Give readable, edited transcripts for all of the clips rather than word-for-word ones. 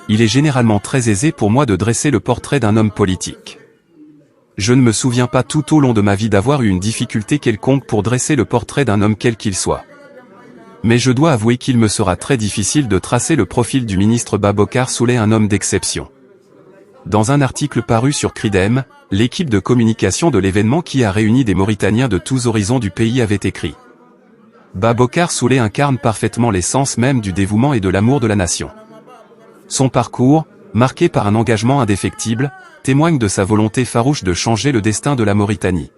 Il est généralement très aisé pour moi de dresser le portrait d'un homme politique. Je ne me souviens pas tout au long de ma vie d'avoir eu une difficulté quelconque pour dresser le portrait d'un homme quel qu'il soit. Mais je dois avouer qu'il me sera très difficile de tracer le profil du ministre Babocar Souleye, un homme d'exception. Dans un article paru sur Cridem, l'équipe de communication de l'événement qui a réuni des Mauritaniens de tous horizons du pays avait écrit: Babocar Souleye incarne parfaitement l'essence même du dévouement et de l'amour de la nation. Son parcours, marqué par un engagement indéfectible, témoigne de sa volonté farouche de changer le destin de la Mauritanie.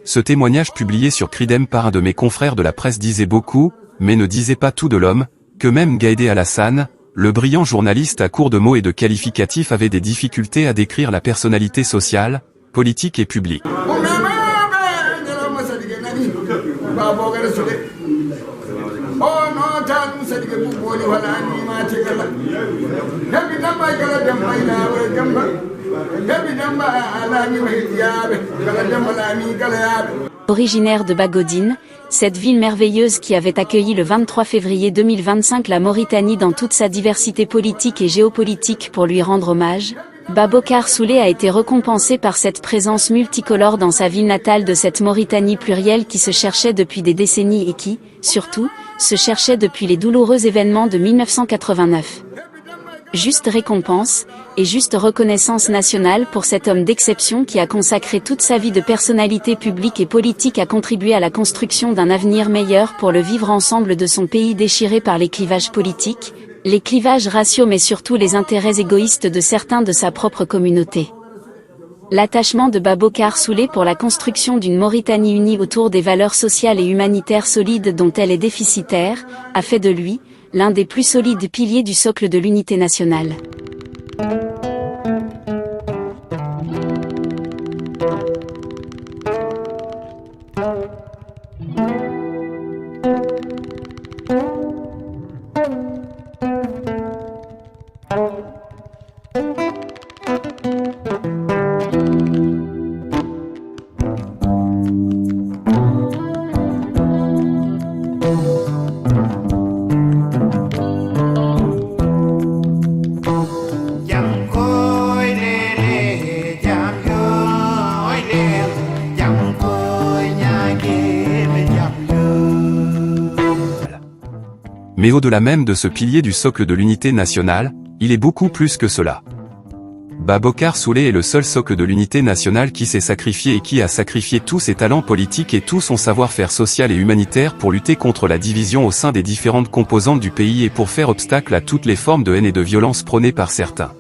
Ce témoignage publié sur Cridem par un de mes confrères de la presse disait beaucoup, mais ne disait pas tout de l'homme, que même Gaïdé Alassane, le brillant journaliste à court de mots et de qualificatifs, avait des difficultés à décrire la personnalité sociale, politique et publique. Originaire de Bagodine, cette ville merveilleuse qui avait accueilli le 23 février 2025 la Mauritanie dans toute sa diversité politique et géopolitique pour lui rendre hommage, Babocar Souleye a été récompensé par cette présence multicolore dans sa ville natale de cette Mauritanie plurielle qui se cherchait depuis des décennies et qui, surtout, se cherchait depuis les douloureux événements de 1989. Juste récompense, et juste reconnaissance nationale pour cet homme d'exception qui a consacré toute sa vie de personnalité publique et politique à contribuer à la construction d'un avenir meilleur pour le vivre ensemble de son pays déchiré par les clivages politiques, les clivages raciaux mais surtout les intérêts égoïstes de certains de sa propre communauté. L'attachement de Babocar Soulé pour la construction d'une Mauritanie unie autour des valeurs sociales et humanitaires solides dont elle est déficitaire, a fait de lui, l'un des plus solides piliers du socle de l'unité nationale. Mais au-delà même de ce pilier du socle de l'unité nationale, il est beaucoup plus que cela. Babocar Soulé est le seul socle de l'unité nationale qui s'est sacrifié et qui a sacrifié tous ses talents politiques et tout son savoir-faire social et humanitaire pour lutter contre la division au sein des différentes composantes du pays et pour faire obstacle à toutes les formes de haine et de violence prônées par certains.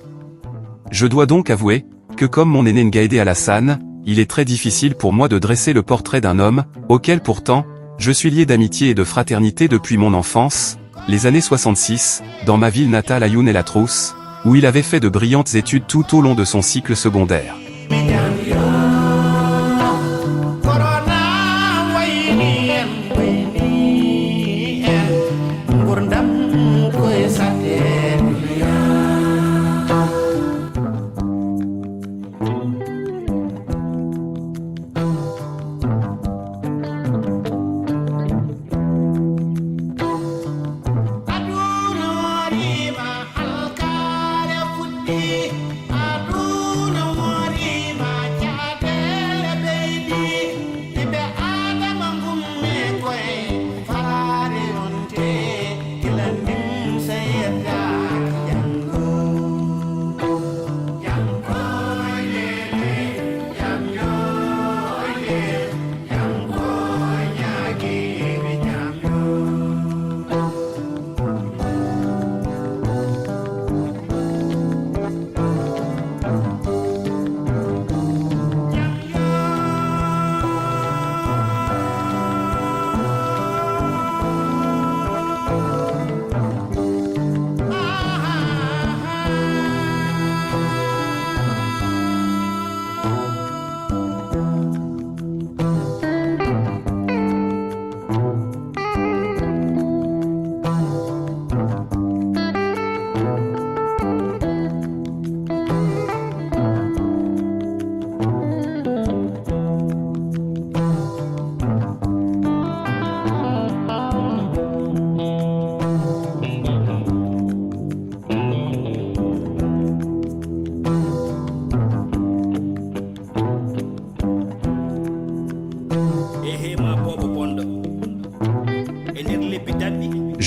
Je dois donc avouer, que comme mon aîné Ngaïdé Alassane, il est très difficile pour moi de dresser le portrait d'un homme, auquel pourtant, je suis lié d'amitié et de fraternité depuis mon enfance, les années 66, dans ma ville natale Ayoun El Atrous, où il avait fait de brillantes études tout au long de son cycle secondaire.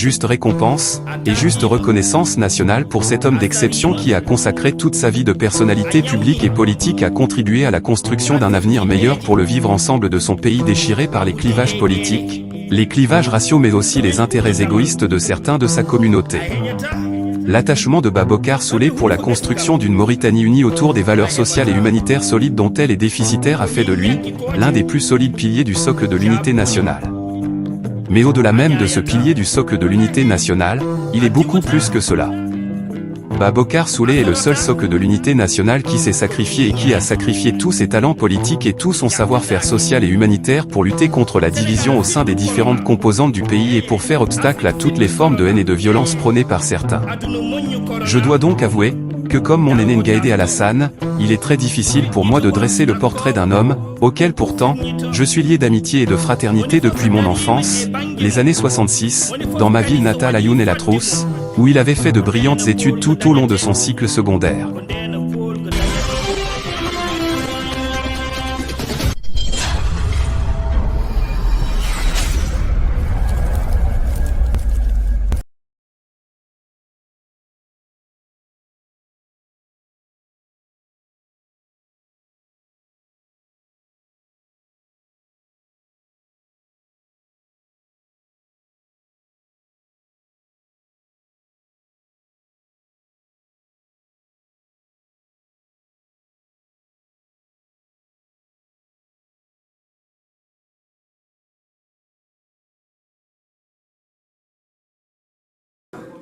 Juste récompense, et juste reconnaissance nationale pour cet homme d'exception qui a consacré toute sa vie de personnalité publique et politique à contribuer à la construction d'un avenir meilleur pour le vivre ensemble de son pays déchiré par les clivages politiques, les clivages raciaux mais aussi les intérêts égoïstes de certains de sa communauté. L'attachement de Babocar Soulé pour la construction d'une Mauritanie unie autour des valeurs sociales et humanitaires solides dont elle est déficitaire a fait de lui, l'un des plus solides piliers du socle de l'unité nationale. Mais au-delà même de ce pilier du socle de l'unité nationale, il est beaucoup plus que cela. Babocar Soulé est le seul socle de l'unité nationale qui s'est sacrifié et qui a sacrifié tous ses talents politiques et tout son savoir-faire social et humanitaire pour lutter contre la division au sein des différentes composantes du pays et pour faire obstacle à toutes les formes de haine et de violence prônées par certains. Je dois donc avouer, que comme mon aîné Ngaïdé Alassane, il est très difficile pour moi de dresser le portrait d'un homme, auquel pourtant, je suis lié d'amitié et de fraternité depuis mon enfance, les années 66, dans ma ville natale Ayoun El Atrous, où il avait fait de brillantes études tout au long de son cycle secondaire.